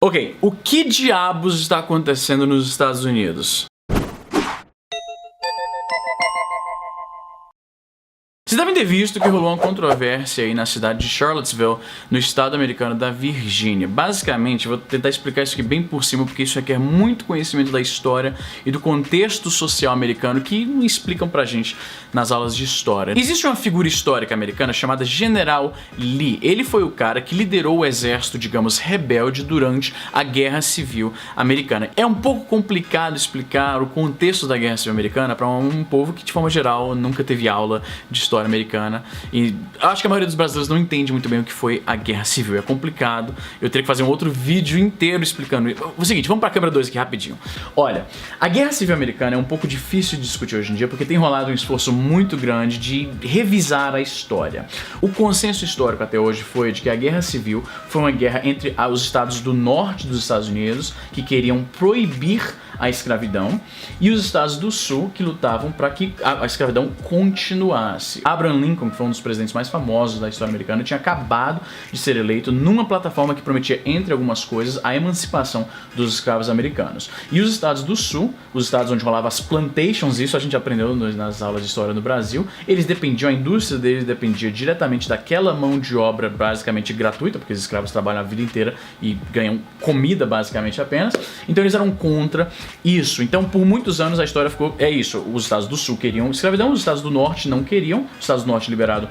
Ok, o que diabos está acontecendo nos Estados Unidos? Vocês devem ter visto que rolou uma controvérsia aí na cidade de Charlottesville, no estado americano da Virgínia. Basicamente, vou tentar explicar isso aqui bem por cima, porque isso requer muito conhecimento da história e do contexto social americano que não explicam pra gente nas aulas de história. Existe uma figura histórica americana chamada General Lee. Ele foi o cara que liderou o exército, digamos, rebelde durante a Guerra Civil Americana. É um pouco complicado explicar o contexto da Guerra Civil Americana para um povo que, de forma geral, nunca teve aula de história americana, e acho que a maioria dos brasileiros não entende muito bem o que foi a Guerra Civil. É complicado, eu teria que fazer um outro vídeo inteiro explicando. O seguinte, vamos para a câmera 2 aqui rapidinho. Olha, a Guerra Civil Americana é um pouco difícil de discutir hoje em dia porque tem rolado um esforço muito grande de revisar a história. O consenso histórico até hoje foi de que a Guerra Civil foi uma guerra entre os estados do norte dos Estados Unidos, que queriam proibir a escravidão, e os estados do sul, que lutavam para que a escravidão continuasse. Abraham Lincoln, que foi um dos presidentes mais famosos da história americana, tinha acabado de ser eleito numa plataforma que prometia, entre algumas coisas, a emancipação dos escravos americanos. E os estados do sul, os estados onde rolavam as plantations, isso a gente aprendeu nas aulas de história no Brasil, eles dependiam, a indústria deles dependia diretamente daquela mão de obra basicamente gratuita, porque os escravos trabalham a vida inteira e ganham comida basicamente apenas, então eles eram contra isso. Então, por muitos anos a história ficou, isso, os estados do sul queriam escravidão, os estados do norte não queriam. Os estados do norte liderado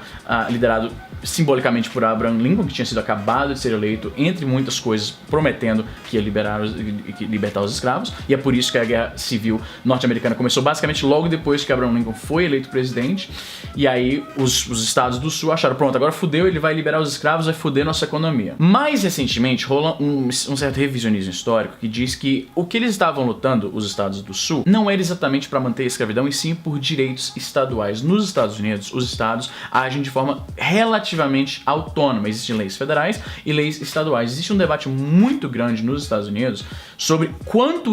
simbolicamente por Abraham Lincoln, que tinha sido acabado de ser eleito, entre muitas coisas, prometendo que ia libertar os escravos, e é por isso que a Guerra Civil norte-americana começou basicamente logo depois que Abraham Lincoln foi eleito presidente, e aí os estados do sul acharam, pronto, agora fudeu, ele vai liberar os escravos, vai fuder nossa economia. Mais recentemente rola um certo revisionismo histórico que diz que o que eles estavam lutando, os estados do sul, não era exatamente para manter a escravidão, e sim por direitos estaduais. Nos Estados Unidos, os estados agem de forma relativamente autônoma. Existem leis federais e leis estaduais. Existe um debate muito grande nos Estados Unidos sobre quanto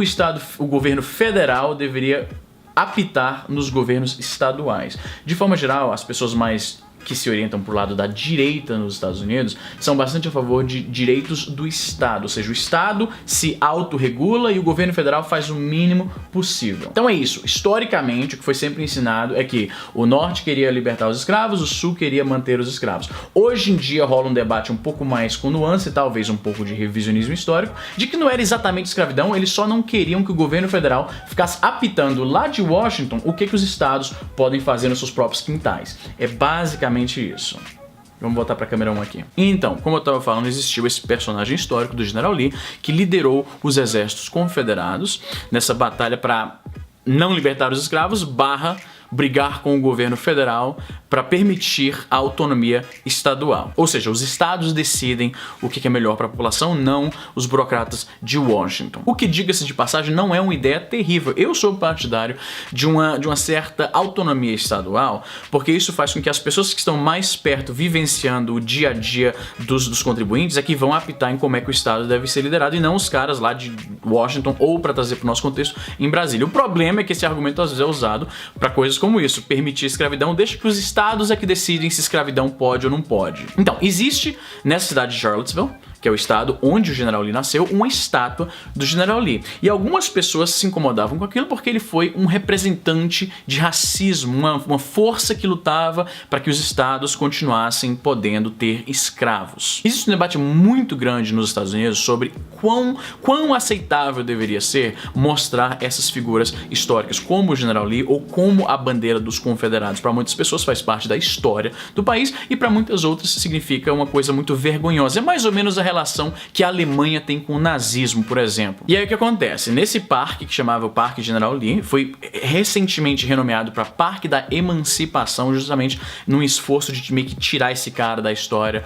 o governo federal deveria apitar nos governos estaduais. De forma geral, as pessoas mais que se orientam pro lado da direita nos Estados Unidos são bastante a favor de direitos do Estado, ou seja, o Estado se autorregula e o governo federal faz o mínimo possível. Então é isso, historicamente o que foi sempre ensinado é que o norte queria libertar os escravos, o sul queria manter os escravos. Hoje em dia rola um debate um pouco mais com nuance, talvez um pouco de revisionismo histórico, de que não era exatamente escravidão, eles só não queriam que o governo federal ficasse apitando lá de Washington o que os estados podem fazer nos seus próprios quintais. É basicamente isso. Vamos voltar para a câmera 1 aqui. Então, como eu estava falando, existiu esse personagem histórico do General Lee que liderou os exércitos confederados nessa batalha para não libertar os escravos / brigar com o governo federal para permitir a autonomia estadual. Ou seja, os estados decidem o que é melhor para a população, não os burocratas de Washington. O que, diga-se de passagem, não é uma ideia terrível. Eu sou partidário de uma certa autonomia estadual, porque isso faz com que as pessoas que estão mais perto, vivenciando o dia a dia dos contribuintes, é que vão apitar em como é que o estado deve ser liderado, e não os caras lá de Washington, ou, para trazer para o nosso contexto, em Brasília. O problema é que esse argumento às vezes é usado para coisas como isso, permitir escravidão, deixa que os estados é que decidem se escravidão pode ou não pode. Então, existe nessa cidade de Charlottesville, que é o estado onde o General Lee nasceu, uma estátua do General Lee. E algumas pessoas se incomodavam com aquilo porque ele foi um representante de racismo, uma força que lutava para que os estados continuassem podendo ter escravos. Existe um debate muito grande nos Estados Unidos sobre quão aceitável deveria ser mostrar essas figuras históricas, como o General Lee ou como a bandeira dos confederados. Para muitas pessoas faz parte da história do país e para muitas outras significa uma coisa muito vergonhosa. É mais ou menos a relação que a Alemanha tem com o nazismo, por exemplo. E aí o que acontece? Nesse parque, que chamava o Parque General Lee, foi recentemente renomeado para Parque da Emancipação, justamente num esforço de meio que tirar esse cara da história,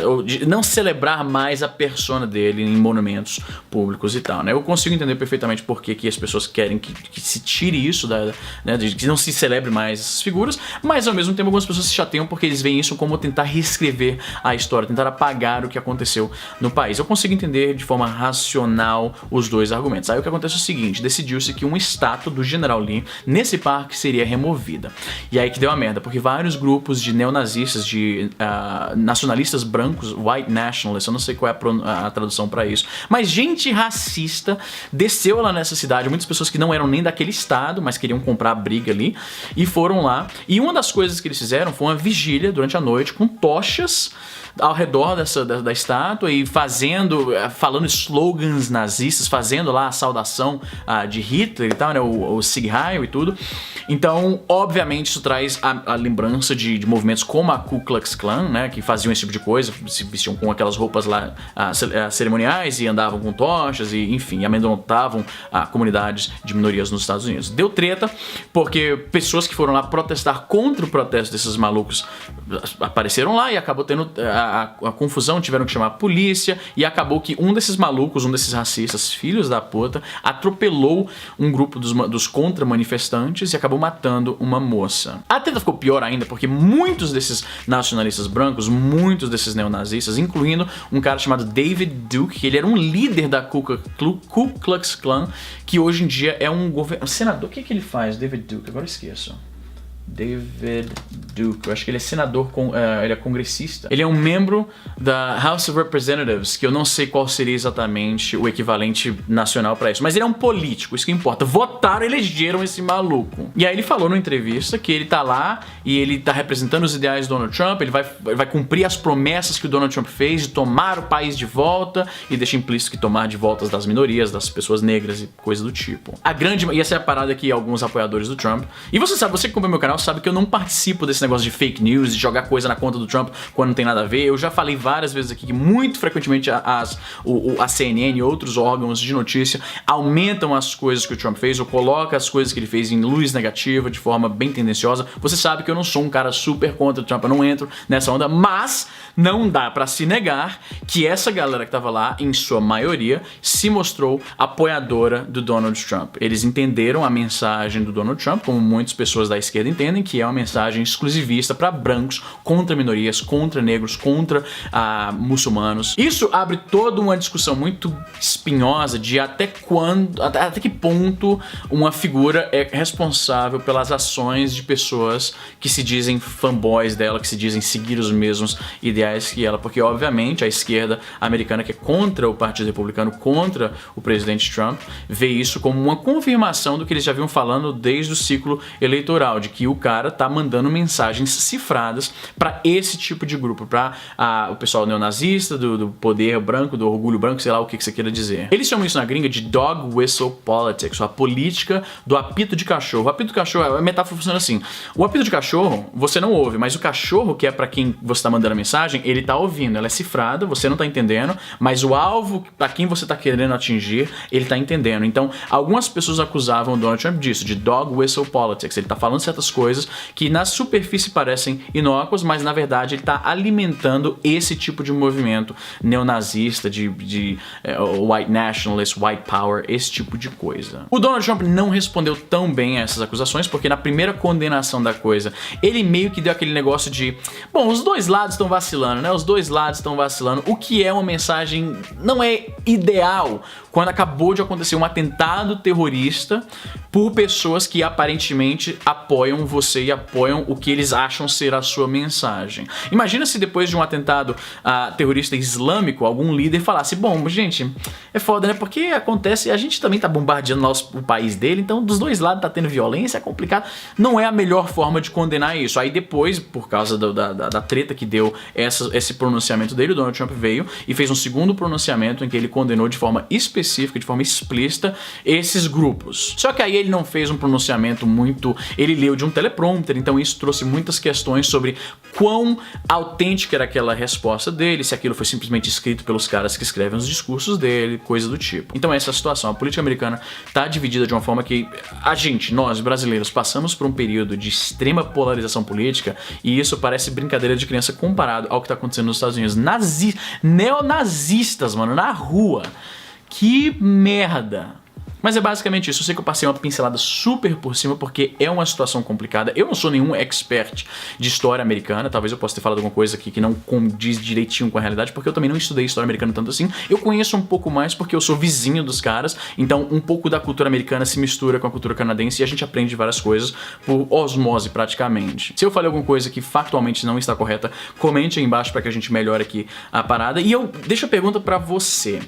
ou de não celebrar mais a persona dele em monumentos públicos e tal, né? Eu consigo entender perfeitamente por que as pessoas querem que se tire isso, de que não se celebre mais essas figuras, mas ao mesmo tempo algumas pessoas se chateiam porque eles veem isso como tentar reescrever a história, tentar apagar o que aconteceu no país. Eu consigo entender de forma racional os dois argumentos. Aí o que acontece é o seguinte, decidiu-se que uma estátua do General Lee nesse parque seria removida. E aí que deu a merda, porque vários grupos de neonazistas, de nacionalistas brancos, white nationalists, eu não sei qual é a tradução pra isso, mas gente racista desceu lá nessa cidade, muitas pessoas que não eram nem daquele estado, mas queriam comprar a briga ali, e foram lá. E uma das coisas que eles fizeram foi uma vigília durante a noite com tochas ao redor da estátua e falando slogans nazistas, fazendo lá a saudação de Hitler e tal, né, o Sieg Heil e tudo. Então, obviamente, isso traz a lembrança de movimentos como a Ku Klux Klan, né, que faziam esse tipo de coisa, se vestiam com aquelas roupas lá cerimoniais e andavam com tochas e, enfim, amedrontavam comunidades de minorias nos Estados Unidos. Deu treta, porque pessoas que foram lá protestar contra o protesto desses malucos apareceram lá e acabou tendo a confusão, tiveram que chamar a polícia e acabou que um desses malucos, um desses racistas, filhos da puta, atropelou um grupo dos contra-manifestantes e acabou matando uma moça. A treta ficou pior ainda porque muitos desses nacionalistas brancos, muitos desses neonazistas, incluindo um cara chamado David Duke, que ele era um líder da Ku Klux Klan, que hoje em dia é um senador. O que ele faz, David Duke? Agora eu esqueço. David Duke, eu acho que ele é senador, ele é congressista. Ele é um membro da House of Representatives, que eu não sei qual seria exatamente o equivalente nacional pra isso, mas ele é um político, isso que importa. Votaram, elegeram esse maluco. E aí ele falou numa entrevista que ele tá lá e ele tá representando os ideais do Donald Trump, ele vai cumprir as promessas que o Donald Trump fez de tomar o país de volta, e deixa implícito que tomar de volta das minorias, das pessoas negras e coisa do tipo. E essa é a parada que alguns apoiadores do Trump, e você sabe, você que acompanha meu canal sabe que eu não participo desse negócio de fake news, de jogar coisa na conta do Trump quando não tem nada a ver. Eu já falei várias vezes aqui que muito frequentemente a CNN e outros órgãos de notícia aumentam as coisas que o Trump fez ou colocam as coisas que ele fez em luz negativa de forma bem tendenciosa. Você sabe que eu não sou um cara super contra o Trump, eu não entro nessa onda, mas não dá pra se negar que essa galera que tava lá, em sua maioria, se mostrou apoiadora do Donald Trump. Eles entenderam a mensagem do Donald Trump, como muitas pessoas da esquerda entendem, que é uma mensagem exclusivista para brancos, contra minorias, contra negros, contra muçulmanos. Isso abre toda uma discussão muito espinhosa de até que ponto uma figura é responsável pelas ações de pessoas que se dizem fanboys dela, que se dizem seguir os mesmos ideais que ela, porque obviamente a esquerda americana, que é contra o Partido Republicano, contra o presidente Trump, vê isso como uma confirmação do que eles já vinham falando desde o ciclo eleitoral, de que o cara tá mandando mensagens cifradas para esse tipo de grupo, para o pessoal neonazista, do poder branco, do orgulho branco, sei lá o que você queira dizer. Eles chamam isso na gringa de dog whistle politics, a política do apito de cachorro. O apito de cachorro, a metáfora funciona assim: o apito de cachorro você não ouve, mas o cachorro, que é para quem você tá mandando a mensagem, ele tá ouvindo, ela é cifrada, você não tá entendendo, mas o alvo para quem você tá querendo atingir, ele tá entendendo. Então, algumas pessoas acusavam o Donald Trump disso, de dog whistle politics. Ele tá falando certas coisas que na superfície parecem inócuas, mas na verdade ele está alimentando esse tipo de movimento neonazista, de white nationalist, white power, esse tipo de coisa. O Donald Trump não respondeu tão bem a essas acusações, porque na primeira condenação da coisa, ele meio que deu aquele negócio de, bom, os dois lados estão vacilando, né? Os dois lados estão vacilando, o que é uma mensagem não é ideal quando acabou de acontecer um atentado terrorista por pessoas que aparentemente apoiam você e apoiam o que eles acham ser a sua mensagem. Imagina se depois de um atentado terrorista islâmico, algum líder falasse, bom, gente, é foda, né? Porque acontece, a gente também tá bombardeando o país dele, então dos dois lados tá tendo violência, é complicado. Não é a melhor forma de condenar isso. Aí depois, por causa da treta que deu esse pronunciamento dele, o Donald Trump veio e fez um segundo pronunciamento em que ele condenou de forma específica, de forma explícita, esses grupos. Só que aí ele não fez um pronunciamento muito... Ele leu de um teleprompter, então isso trouxe muitas questões sobre quão autêntica era aquela resposta dele, se aquilo foi simplesmente escrito pelos caras que escrevem os discursos dele, coisa do tipo. Então essa é a situação. A política americana está dividida de uma forma que nós brasileiros, passamos por um período de extrema polarização política e isso parece brincadeira de criança comparado ao que está acontecendo nos Estados Unidos. Neonazistas, mano, na rua. Que merda. Mas é basicamente isso. Eu sei que eu passei uma pincelada super por cima porque é uma situação complicada. Eu não sou nenhum expert de história americana, talvez eu possa ter falado alguma coisa aqui que não condiz direitinho com a realidade, porque eu também não estudei história americana tanto assim. Eu conheço um pouco mais porque eu sou vizinho dos caras, então um pouco da cultura americana se mistura com a cultura canadense e a gente aprende várias coisas por osmose praticamente. Se eu falei alguma coisa que factualmente não está correta, comente aí embaixo para que a gente melhore aqui a parada. E eu deixo a pergunta para você.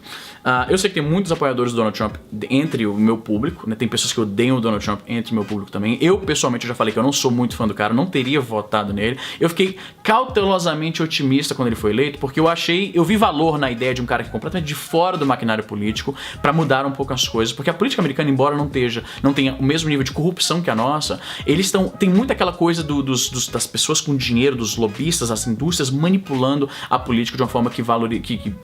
Eu sei que tem muitos apoiadores do Donald Trump entre o meu público, né? Tem pessoas que odeiam o Donald Trump entre o meu público também. Eu, pessoalmente, já falei que eu não sou muito fã do cara, não teria votado nele. Eu fiquei cautelosamente otimista quando ele foi eleito, porque eu vi valor na ideia de um cara que é completamente de fora do maquinário político para mudar um pouco as coisas, porque a política americana, embora não tenha o mesmo nível de corrupção que a nossa, tem muito aquela coisa das pessoas com dinheiro, dos lobistas, as indústrias manipulando a política de uma forma que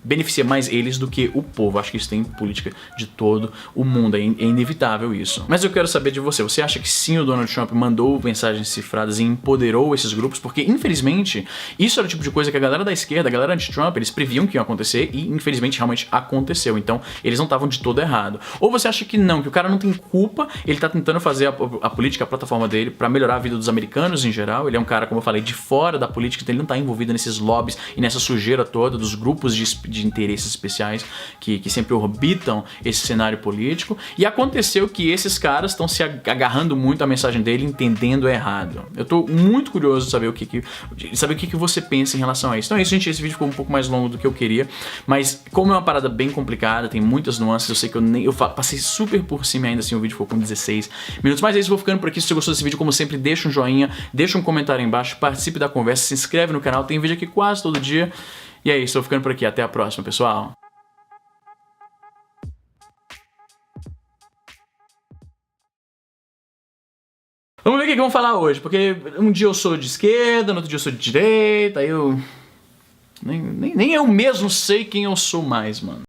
beneficia mais eles do que o povo. Acho que isso tem em política de todo o mundo, é inevitável isso. Mas eu quero saber de você. Você acha que sim, o Donald Trump mandou mensagens cifradas e empoderou esses grupos? Porque, infelizmente, isso era o tipo de coisa que a galera da esquerda, a galera anti-Trump, eles previam que ia acontecer e, infelizmente, realmente aconteceu. Então, eles não estavam de todo errado. Ou você acha que não, que o cara não tem culpa, ele tá tentando fazer a política, a plataforma dele, pra melhorar a vida dos americanos em geral. Ele é um cara, como eu falei, de fora da política, então ele não tá envolvido nesses lobbies e nessa sujeira toda dos grupos de interesses especiais que sempre orbitam esse cenário político. E aconteceu que esses caras estão se agarrando muito à mensagem dele, entendendo errado. Eu tô muito curioso de saber o que você pensa em relação a isso. Então é isso, gente. Esse vídeo ficou um pouco mais longo do que eu queria, mas como é uma parada bem complicada, tem muitas nuances, eu sei que eu passei super por cima e ainda assim o vídeo ficou com 16 minutos. Mas é isso, vou ficando por aqui. Se você gostou desse vídeo, como sempre, deixa um joinha, deixa um comentário aí embaixo, participe da conversa, se inscreve no canal, tem vídeo aqui quase todo dia. E é isso, vou ficando por aqui. Até a próxima, pessoal. Vamos ver o que vamos falar hoje, porque um dia eu sou de esquerda, no outro dia eu sou de direita, aí eu... Nem eu mesmo sei quem eu sou mais, mano.